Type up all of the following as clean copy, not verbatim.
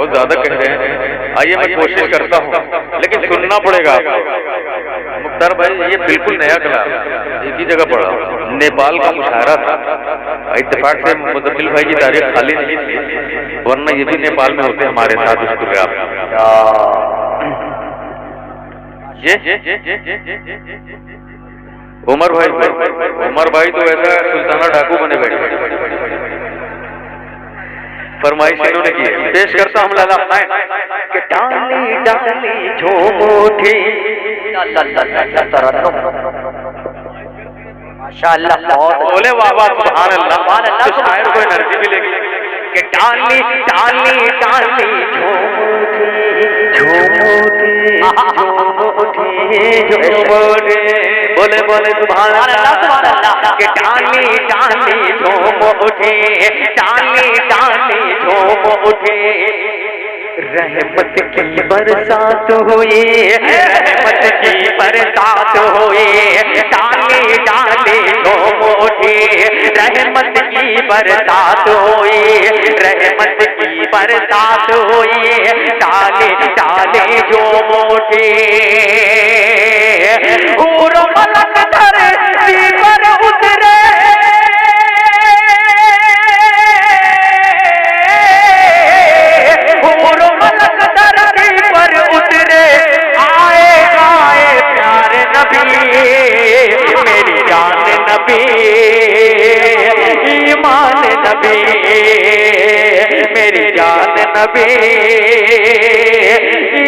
بہت زیادہ کہہ رہے ہیں، آئیے میں کوشش کرتا ہوں لیکن سننا پڑے گا آپ کو۔ مختار بھائی یہ بالکل نیا کلام ایک ہی جگہ پڑھا، نیپال کا مشاعرہ تھا، اتفاق سے مزمل بھائی کی تاریخ خالی نہیں تھی ورنہ یہ بھی نیپال میں ہوتے ہمارے ساتھ اس پروگرام۔ عمر بھائی تو ایسا سلطانہ ڈاکو بنے بیٹھے، فرمائش انہوں نے کی، پیش کرتا ہوں لالا کہ ڈالی ڈالی جھوم اٹھی، ماشاءاللہ بولے بابا سبحان اللہ، تو شاعر کو انرجی ملے گی کہ ڈالی ڈالی ڈالی جھوم اٹھی، بولے بولے سبحان اللہ کہ ڈالی ڈالی جھوم اٹھی، ڈالی ڈالی جھوم اٹھی، رحمت کی برسات ہوئی، رحمت کی برسات ہوئی، ڈالی ڈالی جھوم اٹھی، رحمت کی برسات ہوئی، رحمت کی برسات ہوئی، ڈالی ڈالی جھوم اٹھی، حور و ملک دھرتی پر اترے، حور و ملک دھرتی پر اترے، آئے آئے پیارے نبی، میری جان نبی، ایمان نبی، میری جان نبی،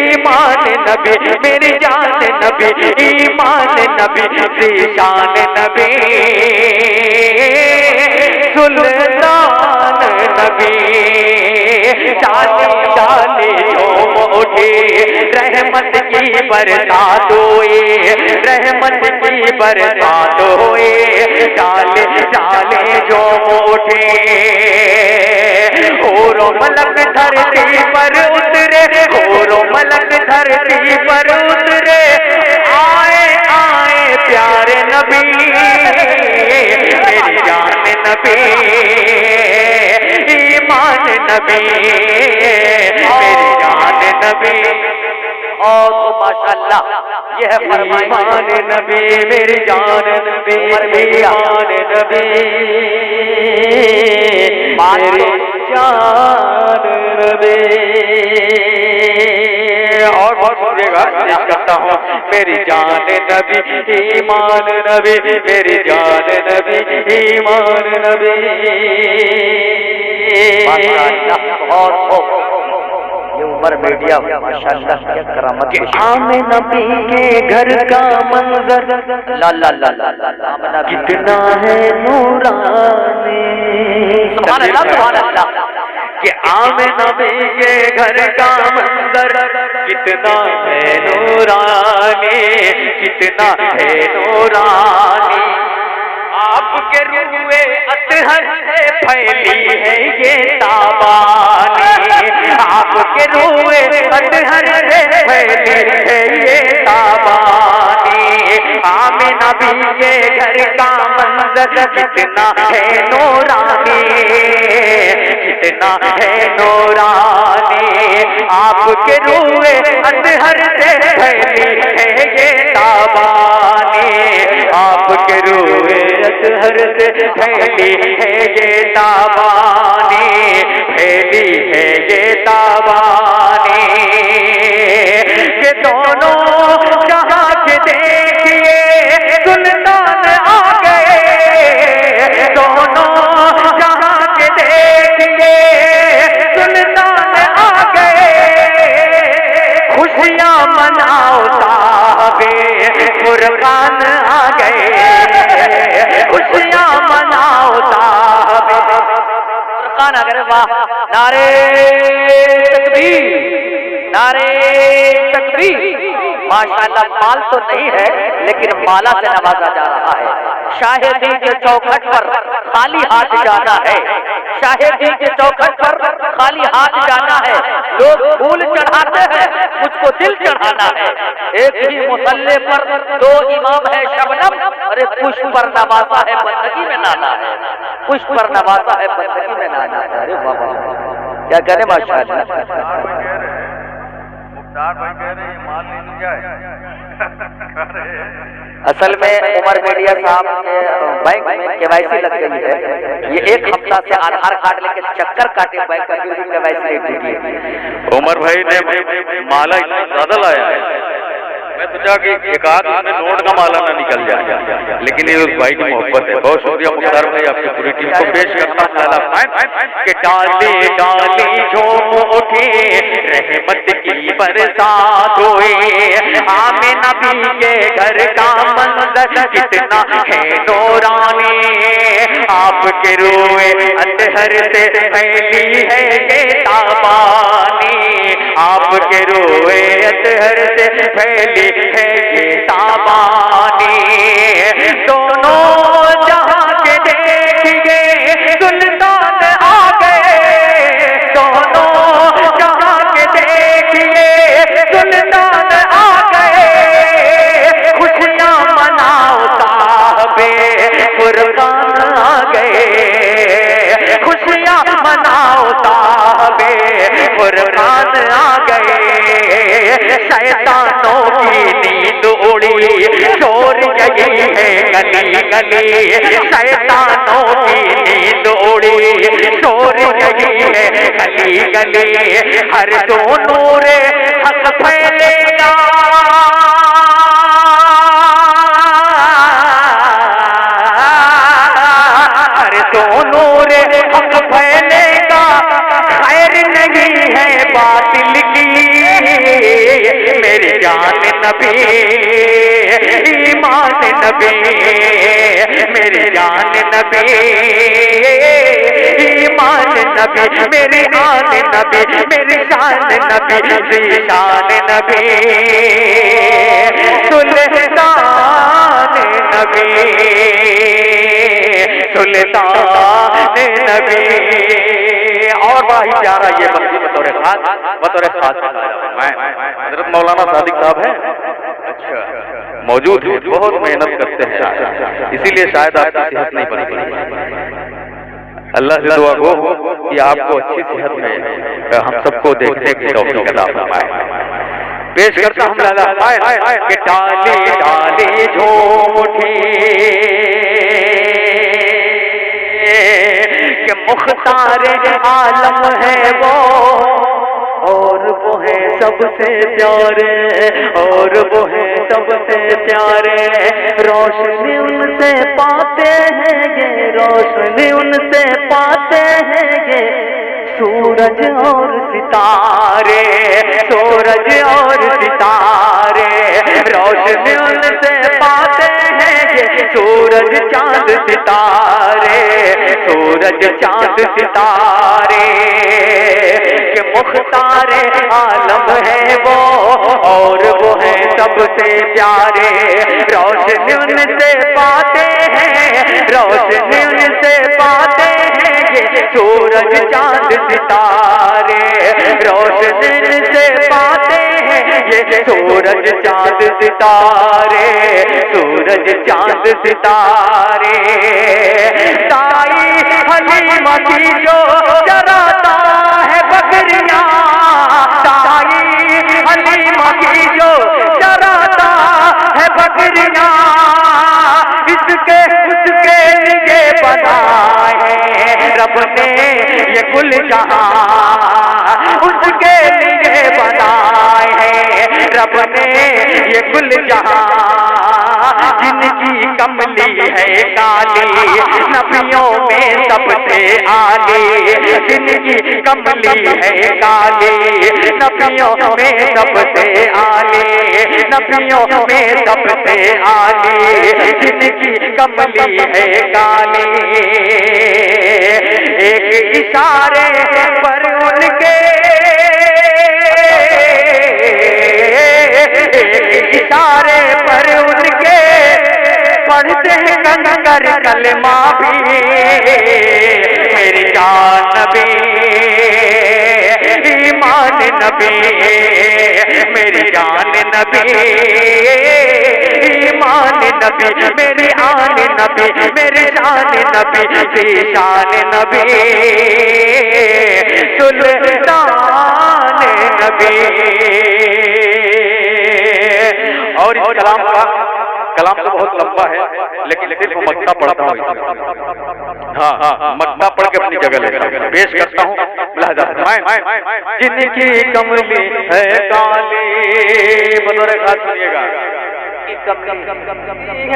ایمان نبی، میری جان نبی، ایمان نبی، ذیشان نبی، سلطان نبی، ڈالی ڈالی جھوم اٹھی، رحمت کی برسات ہوئی، رحمت کی برسات ہوئی، ڈالی ڈالی جھوم اٹھی، حور و ملک دھرتی پر اترے، حور و ملک دھرتی پر اترے، آئے آئے پیارے نبی، میری جان نبی، ایمان نبی، میری جان نبی، اور ماشاءاللہ یہ ہے فرمائش ایمان نبی، میری جان نبی، ایمان نبی، میری جان نبی، اور بہت سنیے گا، پیش کرتا ہوں، میری جان نبی، ایمان نبی، میری جان نبی، ایمان نبی، ماشاءاللہ بہت یہ عمر میڈیا ماشاءاللہ کیا کرامت کہ آمنہ نبی کے گھر کا منظر لا لا لا لا لا کتنا ہے نورانی، سبحان اللہ سبحان اللہ، کہ آمنہ نبی کے گھر کا منظر کتنا ہے نورانی، کتنا ہے نورانی، آپ کے روئے اطہر سے پھیلی ہے یہ تابانی، آپ کے روئے اطہر سے پھیلی ہے یہ تابانی، آمنہ نبی کے گھر کا منظر کتنا ہے نورانی، کتنا ہے نورانی، آپ کے روئے اطہر سے پھیلی ہے یہ تابانی، آپ کے روئے اطہر سے پھیلی ہے یہ تابانی، پھیلی ہے یہ تابانی، کہ دونوں جہاں کے دیکھیے سلطان آ گئے، دونوں جہاں کے دیکھیے سلطان آ گئے، خوشیاں مناؤ صاحب فرقان آ گئے، خوشیاں مناؤ صاحب فرقان اگر واہ، نعرے تکبیر، نعرے تکبیر، ماشاءاللہ مال تو نہیں ہے لیکن مالا سے نوازا جا رہا ہے، شاہدی کے چوکھٹ پر خالی ہاتھ جانا ہے، شاہدی کے چوکھٹ پر خالی ہاتھ جانا ہے، لوگ پھول چڑھاتے ہیں مجھ کو دل چڑھانا ہے، ایک ہی مصلے پر دو امام ہے شبنم، ارے پشپ پر نوازا ہے بندگی میں نانا ہے، پشپ پر نوازا ہے بندگی میں نانا ہے، ارے بابا کیا کہنے ماشاءاللہ. مختار بھائی کہہ رہے ہیں مال نہیں جائے. اصل میں عمر میڈیا صاحب کے بینک میں KYC لگ گئی ہے. یہ ایک ہفتہ سے آدھار کارڈ لے کے چکر کاٹے بینک کا بھی KYC نہیں ٹوٹی ہے. عمر بھائی نے مالا اتنا زیادہ لایا ہے میں سوچا کہ ایک آدھ میں نوٹ کا مالا نہ نکل جائے لیکن یہ اس بھائی کی محبت ہے. بہت شکریہ مختار بھائی آپ کی پوری ٹیم کو پیش کرنا کہ ڈالی ڈالی جھوم اٹھے رحمت کی برسات ہوئے. آمنہ نبی کے گھر کا منظر کتنا ہے نورانی. آپ کے روئے اطہر سے پھیلی ہے یہ تابانی. آپ کے روئے اطہر سے پھیلی ہے یہ تابانی. دونوں جہاں کے دیکھیے سلطان آ گئے. دونوں جہاں کے دیکھیے سلطان آ گئے. خوشیاں مناؤ صاحب فرقان آ گئے. خوشیاں مناؤ صاحب فرقان آ گئے. شیطانوں کی نیند اڑی شور یہی ہے گلی گلی. شیطانوں کی نیند اڑی شور یہی ہے گلی گلی. ہر جو نور حق پھیلے گا ہر جو نور حق پھیلے گا. خیر نہیں ہے باطل کی میری جان نبی. ایمان نبی میری جان نبی. ایمان نبی میری آن نبی میری شان نبی ذیشان نبی. سلطان نبی سلطان نبی. اور بھائی پیارا یہ بندی بطور خاص حضرت مولانا صادق صاحب ہیں اچھا موجود ہیں. بہت محنت کرتے ہیں اسی لیے شاید آپ کی صحت نہیں بنی. اللہ سے دعا ہو کہ آپ کو اچھی صحت میں ہم سب کو دیکھنے کی توفیق عطا فرمائے. پیش کرتا ہوں لالا کہ ڈالی ڈالی جھوم اٹھی کہ مختار عالم ہے وہ اور وہ ہے سب سے پیارے. اور وہ ہے سب سے پیارے. روشنی ان سے پاتے ہیں یہ روشنی ان سے پاتے ہیں یہ سورج اور ستارے. سورج اور ستارے روشنی ان سے پاتے ہیں یہ سورج چاند ستارے. سورج چاند ستارے کہ مختار عالم ہے وہ اور وہ ہے سب سے پیارے. روشنی ان سے پاتے ہیں روشنی ان سے پاتے ہیں یہ سورج چاند ستارے. روشنی ان سے پاتے ہیں یہ سورج چاند ستارے. سورج چاند ستارے. تائی حلیمہ کی جو چراتا ہے بکریاں. تائی حلیمہ کی جو چراتا ہے بکریاں. اس کے لیے بنائے رب نے یہ گل جہاں. اس کے لیے بنائے رب نے یہ گل جہاں. جن کی کملی ہے کالی نبیوں میں سب سے عالی. جن کی کملی ہے کالی نبیوں میں سب سے عالی. نبیوں میں سب سے عالی. جن کی کملی ہے کالی. ایک اشارے پر ان کے ایک اشارے پر ان کے پڑھتے ہیں کنکر کلمہ بھی. میری جان نبی ایمان نبی میری جان نبی. ایمان نبی میری آن نبی میری شان نبی ذیشان نبی. سلطان نبی. اور اس کلام تو بہت لمبا ہے لیکن صرف مکہ پڑھتا ہوں. ہاں مکہ پڑھ کے اپنی جگہ لیتا ہوں. پیش کرتا ہوں لہذا جن کی کملی ہے کالی، بطور خاص سنیے گا،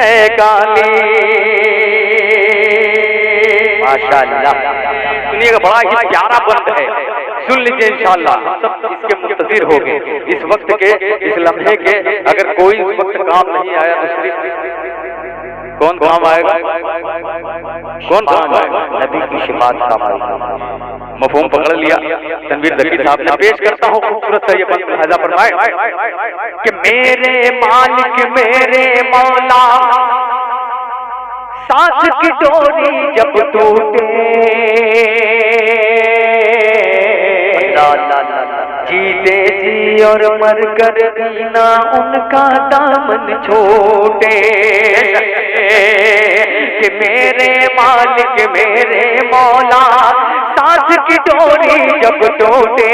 ہے کالی. ماشاءاللہ سنیے گا، بڑا ہی پیارا بند ہے، سن لیجیے انشاءاللہ. سب اس کے منتظر ہو گئے اس وقت کے، اس لمحے کے. اگر کوئی اس وقت کام نہیں آیا تو صرف کون کام آئے گا؟ کون کام آئے گا؟ نبی کی شفاعت کام آئے گا. مفہوم پکڑ لیا تنویر ذکی صاحب نے. پیش کرتا ہوں خوبصورت سا یہ بند لہذا فرمائے کہ میرے مالک میرے مولا سانس کی ڈوری جب ٹوٹے، جیتے جی اور مر کر دینا ان کا دامن چھوٹے. کہ میرے مالک میرے مولا سانس کی ڈوری جب ٹوٹے،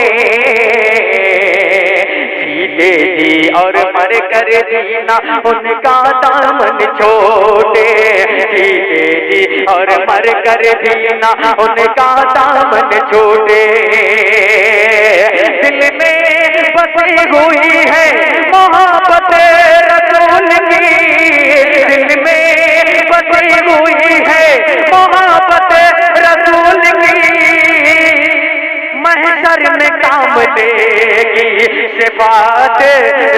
جیتے جی اور مر کر دینا ان کا دامن چھوٹے. جیتے جی اور مر کر دینا ان کا دامن چھوٹے. دل میں بسی ہوئی ہے محبت رسول کی، دل میں بسی ہوئی ہے محبت رسول کی. محشر میں کام دے گی شفاعت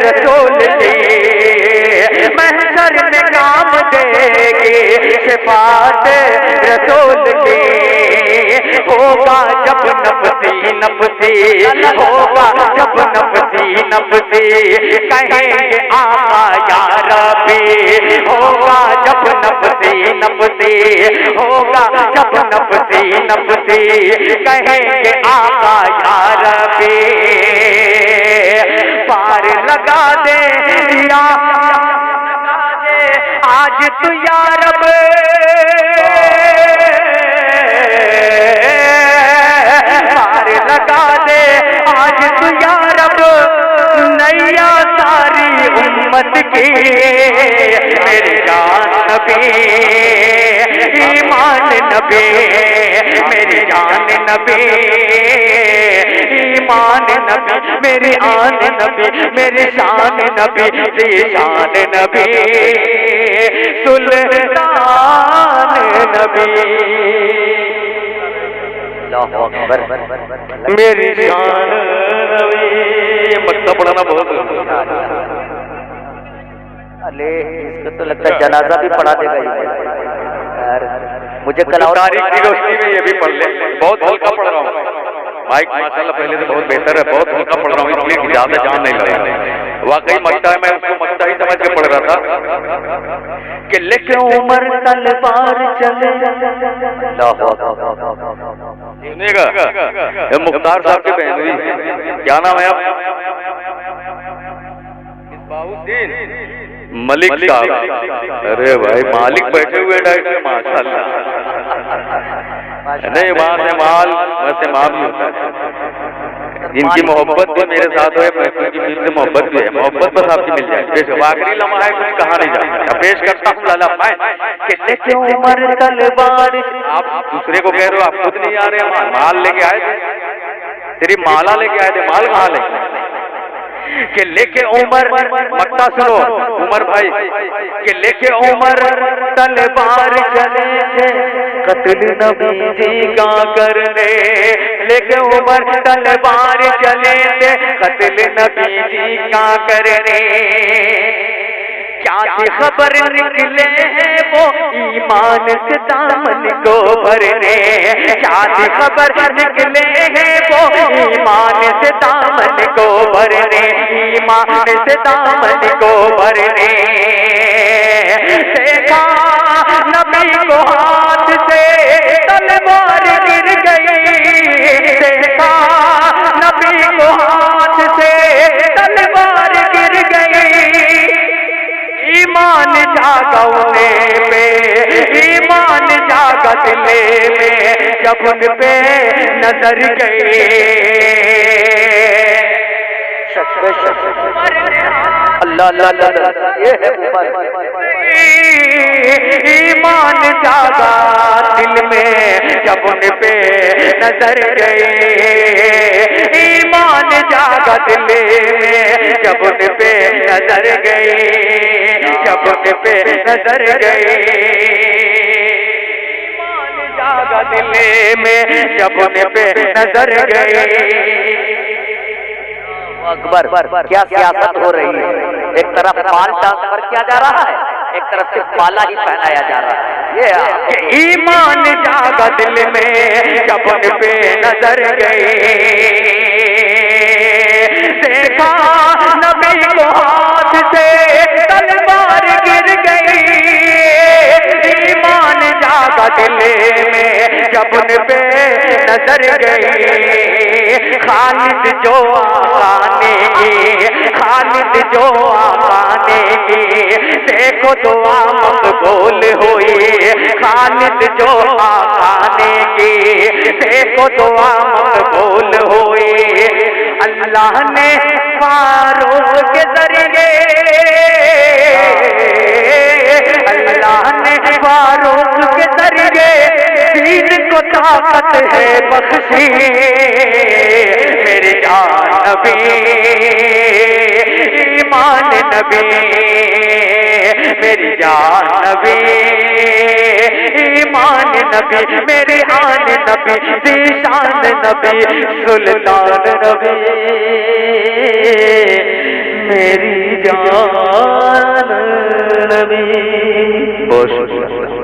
رسول کی، محشر میں کام دے گی شفاعت رسول کی. ہوگا جب نفسی نفسی، ہوگا جب نفسی نفسی کہیں گے آقا یا ربی. ہوگا جب نفسی نفسی، ہوگا جب نفسی نفسی کہیں گے آقا یا ربی. پار لگا دے یا آج تو یا رب، پار لگا دے آج تو یا رب نیا ساری امت کی. میری جان نبی ایمان نبی، میری جان نبی ایمان نبی، میری آن نبی، میری شان نبی، ذیشان نبی، سلطان نبی. اللہ اکبر. میری شان نبی. یہ مکہ پڑھانا بہت ارے اس کو تو لگتا ہے جنازہ بھی پڑھا دے گا. مجھے تاریخ کی روشنی میں یہ بھی پڑھ لے. بہت ہلکا پڑھ رہا ہوں بھائی ماشاءاللہ، پہلے تو بہت بہتر ہے. بہت ہلکا پڑھ رہا ہوں اس لیے زیادہ جان نہیں لگا. واقعی مکہ ہے، میں اس کو مکہ ہی سمجھ کے پڑھ رہا تھا کہ لے کے عمر تلوار چلے. سنیے گا، یہ مختار صاحب کی بہن ہوئی، کیا نام ہے آپ؟ ملک صاحب. ارے بھائی مالک بیٹھے ہوئے ڈائٹ میں ماشاءاللہ. نہیں وہاں سے مال ویسے ماں بھی ہوتا ہے. جن کی محبت بھی میرے ساتھ ہوئے، ان کی مل سے محبت بھی ہے. محبت بس آپ کی مل جائے. آخری لمحہ ہے، کچھ کہا نہیں جاتا. پیش کرتا ہوں لالا کہ لے کے عمر تلوار. آپ دوسرے کو کہہ رہے ہو، آپ خود نہیں آ رہے. مال لے کے آئے تھے، صرف مالا لے کے آئے تھے. مال کہاں لے کے؟ کہ لے کے عمر مکہ سنو عمر بھائی، کہ لے کے عمر تلوار چلے تھے قتل نبی جی کا کرنے. لے کے عمر تلوار چلے تھے قتل نبی جی کا کرنے. کیا تھی خبر نکلے ہیں وہ ایمان سے دامن کو بھرنے. کیا تھی خبر نکلے ہیں وہ ایمان سے دامن کو بھرنے. ایمان سے دامن کو بھرنے. دیکھا نبی کو ہاتھ سے تلوار گر گئی. دیکھا نبی کو ہاتھ سے تلوار گر گئی. ایمان جاگا انہیں پہ ایمان ایمان جاگا دل میں جب ان پہ نظر گئی اللہ اللہ اللہ یہ ہے عمر ایمان جاگا دل میں جب ان پہ نظر گئی ایمان جاگا دل میں جب ان پہ نظر گئی جب ان پہ نظر گئی ایمان جاگا دل میں جب ان پہ نظر گئی اکبر کیا سیاست ہو رہی ہے ایک طرف مال ٹرانسفر کیا جا رہا ہے ایک طرف سے مالا ہی پہنایا جا رہا ہے یہ ایمان جاگا دل میں جب ان پہ نظر گئی دیکھا نبی کو ہاتھ سے تلوار گر گئی ایمان جاگا دل میں جب ان پہ نظر گئی خالد جو آنے کی خالد جو آنے کی دیکھو دعا مقبول ہوئی خالد جو آنے کی دیکھو دعا مقبول ہوئی اللہ نے فاروق کے ذریعے اللہ نے فاروق کے ذریعے دین کو طاقت ہے بخشی میرے جان نبی ایمان نبی میری جان نبی ایمان نبی میری آن نبی ذیشان نبی سلطان نبی میری جان نبی. بہت شکریہ.